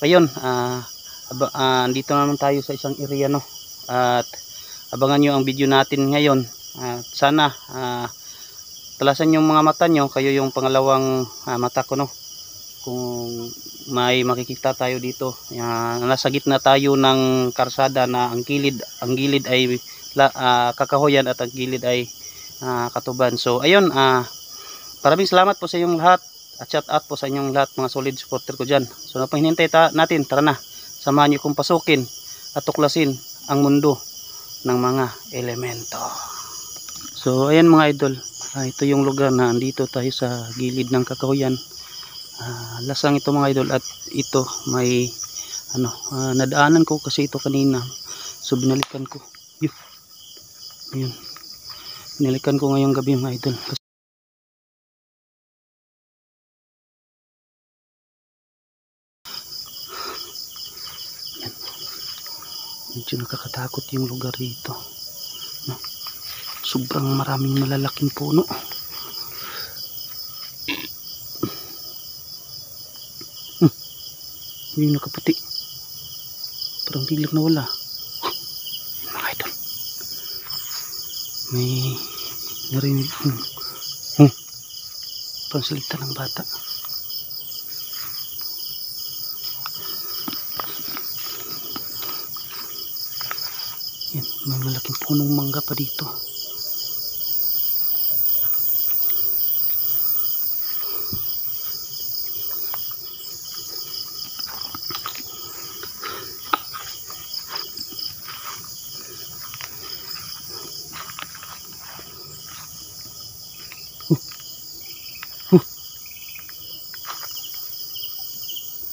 ayun, dito naman tayo sa isang area, no, at abangan nyo ang video natin ngayon. At sana talasan yung mga mata nyo, kayo yung pangalawang mata ko, no, kung may makikita tayo dito. Nasa gitna tayo ng karsada na ang gilid ay kakahoyan at ang gilid ay katuban. So ayun, maraming salamat po sa inyong lahat at shout out po sa inyong lahat, mga solid supporter ko dyan. So napahinintay natin, tara na, samahan nyo kong pasukin at tuklasin ang mundo ng mga elemento. So ayan mga idol, ito yung lugar na andito tayo sa gilid ng kakahoyan. Lasang ito mga idol, at ito may nadaanan ko kasi ito kanina, so binalikan ko yun, binalikan ko ngayong gabi mga idol. Medyo nakakatakot yung lugar dito, no? Sobrang maraming malalaking puno. Yung nakaputi, parang biglang nawala. Mga idol, may narinig parang salita ng bata. Yan, may malaking punong mangga pa dito.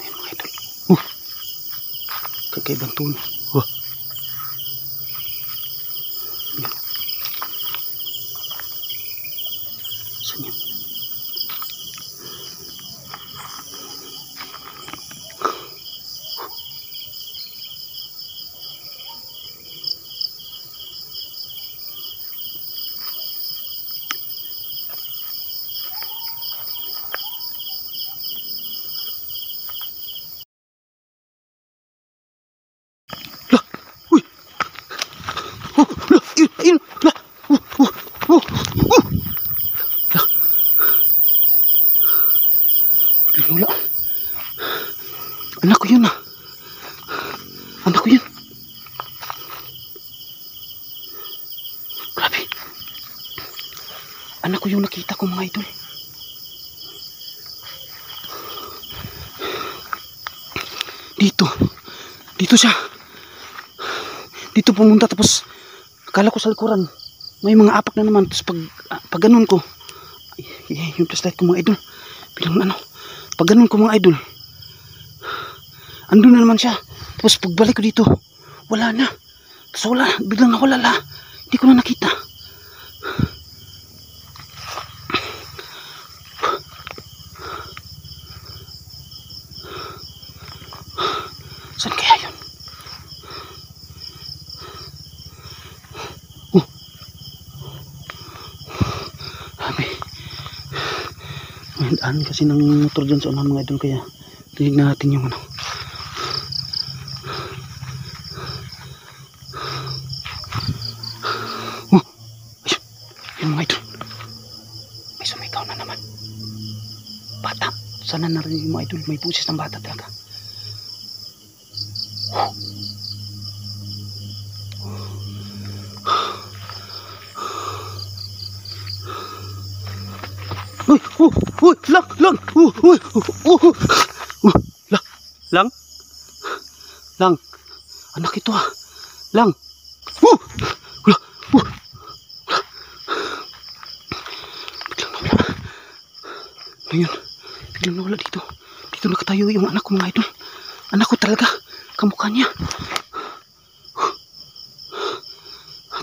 Ayan mga idol, kakaibang tunog. Saan yan? Wala. Anak ko yun anak ko yun, grabe, anak ko yung nakita ko mga idol. Dito siya, dito pumunta, tapos akala ko sa likuran may mga apak na naman. Tapos pag ganun ko, yung flashlight ko mga idol, bilang pag ganun ko mga idol, andun na naman siya. Tapos pagbalik ko dito, wala na. Tapos wala, biglang nawala, hindi ko na nakita. Saan kaya yun? Sabi, may daan kasi ng motor dyan sa unahan mga idol, kaya tignan natin yung ayun mga idol, may sumigaw na naman. Bata, sana narinig yung mga idol, may busis ng bata talaga. Uy, lang, lang, anak ito lang. Biglang nawala. Ngayon, biglang nawala dito. Dito nakatayo yung anak ko mga idol. Anak ko talaga, kamukha niya.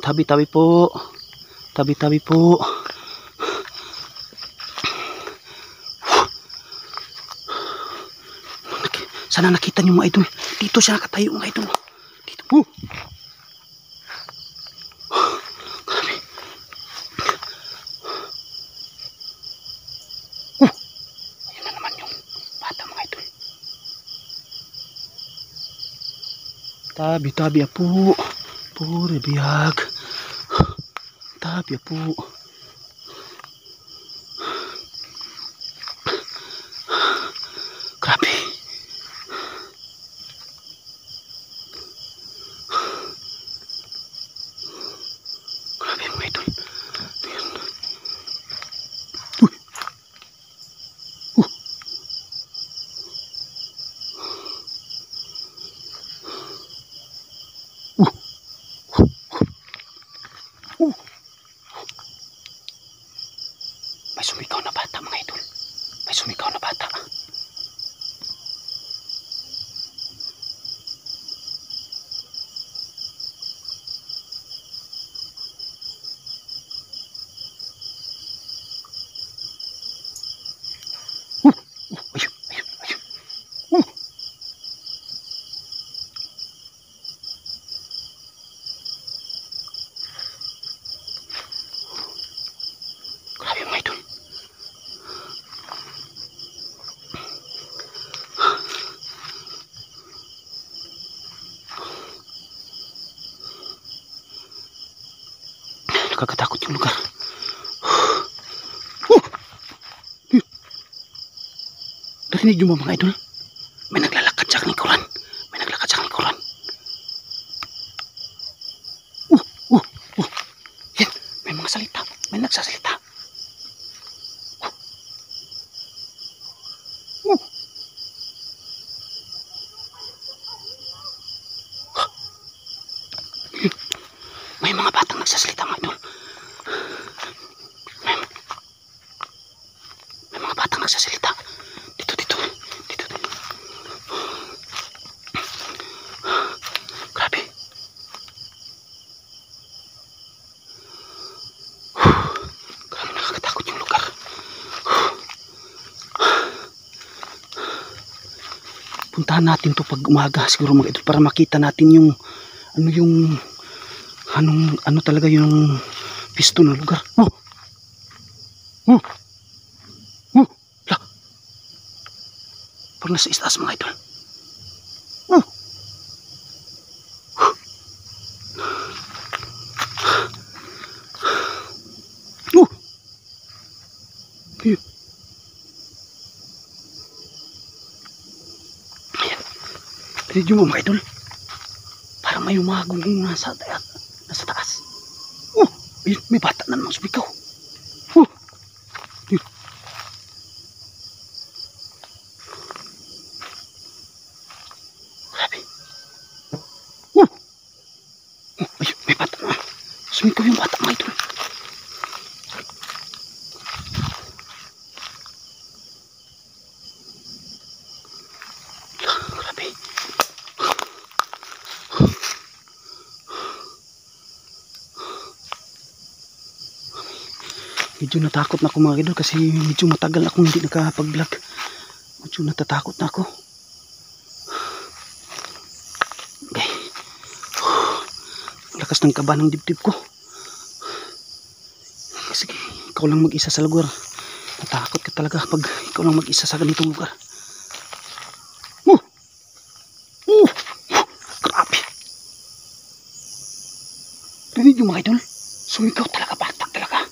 Tabi-tabi po, tabi-tabi po. Sana nakita niyo mga idol, dito siya nakatayo mga idol. Dito po. Grabe. Ayun na naman yung bata mga idol. Tabi-tabi apo. Puri biyag. Tabi apo. Grabe. Grabe mga idol. Ayan. Uy. May sumigaw na bata mga idol. May sumigaw na bata. Ayun, ayun, ayun. Grabe mga idol. Nakakatakot yung lugar. Narinig nyo ba mga idol? May naglalakad sa kanikuran. May naglalakad sa kanikuran. Yan. May mga salita. May nagsasalita. May mga batang nagsasalita mga idol. May mga batang nagsasalita. Dito. Grabe. Grabe, nakakatakot yung lugar. Puntahan natin to pag umaga siguro mga idol para makita natin yung ano talaga yung pisto ng lugar. La. Parang nasa istas mga idol. Ayan. Tignan mo mga idol. Parang may umagong nasa taas. Ayun, may bata na namang sumigaw. Ayun. Grabe. Ayun, may bata na. Sumigaw yung bata mga idol. Grabe. Medyo natakot na ako mga idol kasi medyo matagal akong hindi nakapag-vlog. Medyo natatakot na ako. Okay. Lakas ng kaba ng dibdib ko. Kasi ikaw lang mag-isa sa lugar. Natakot ka talaga pag ikaw lang mag-isa sa ganitong lugar. Grabe. Rinig yung mga idol. Sumigaw talaga, batak talaga.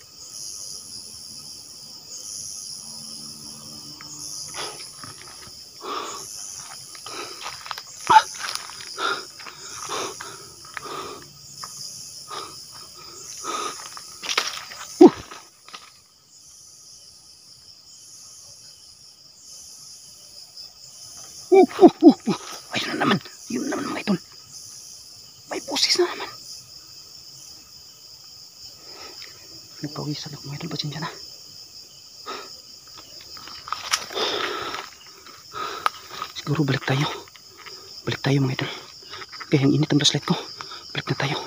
Ayun na naman. Yun na naman mga idol. May pusis na naman. Nagpawisan ako mga idol. Pasensya na. Siguro balik tayo. Balik tayo mga idol. Kaya ang init ang bracelet ko. Balik na tayo.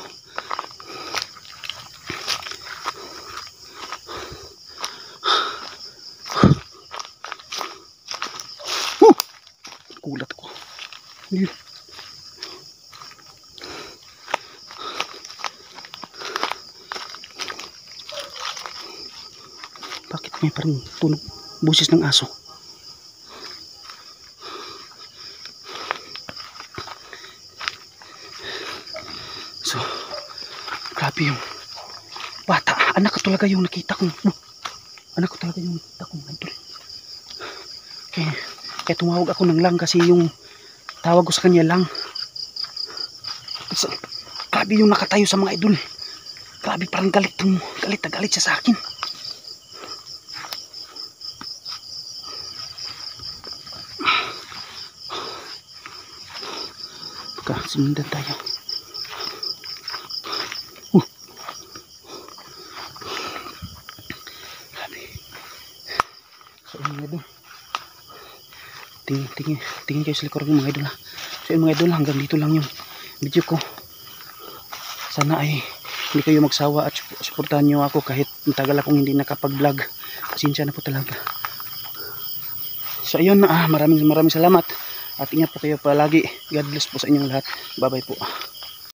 Kulat ako. Bakit may parang tunog busis ng aso? Anak ko talaga yung nakita ko. Anak ko talaga yung nakita ko, mga idol. Kaya tumawag ako ng lang kasi yung tawag ko sa kanya lang. Grabe yung nakatayo sa mga idol. Grabe, parang galit na galit siya sa akin. Sinundan tayo. Grabe. So mga idol, tingin kayo sa likuran ng mga idol ha. So mga idol, hanggang dito lang yung video ko. Sana ay hindi kayo magsawa at suportahan nyo ako kahit matagal akong hindi nakapag-vlog. Pasensya na po talaga. So ayun, maraming salamat at ingat po kayo palagi. God bless po sa inyong lahat. Bye bye po.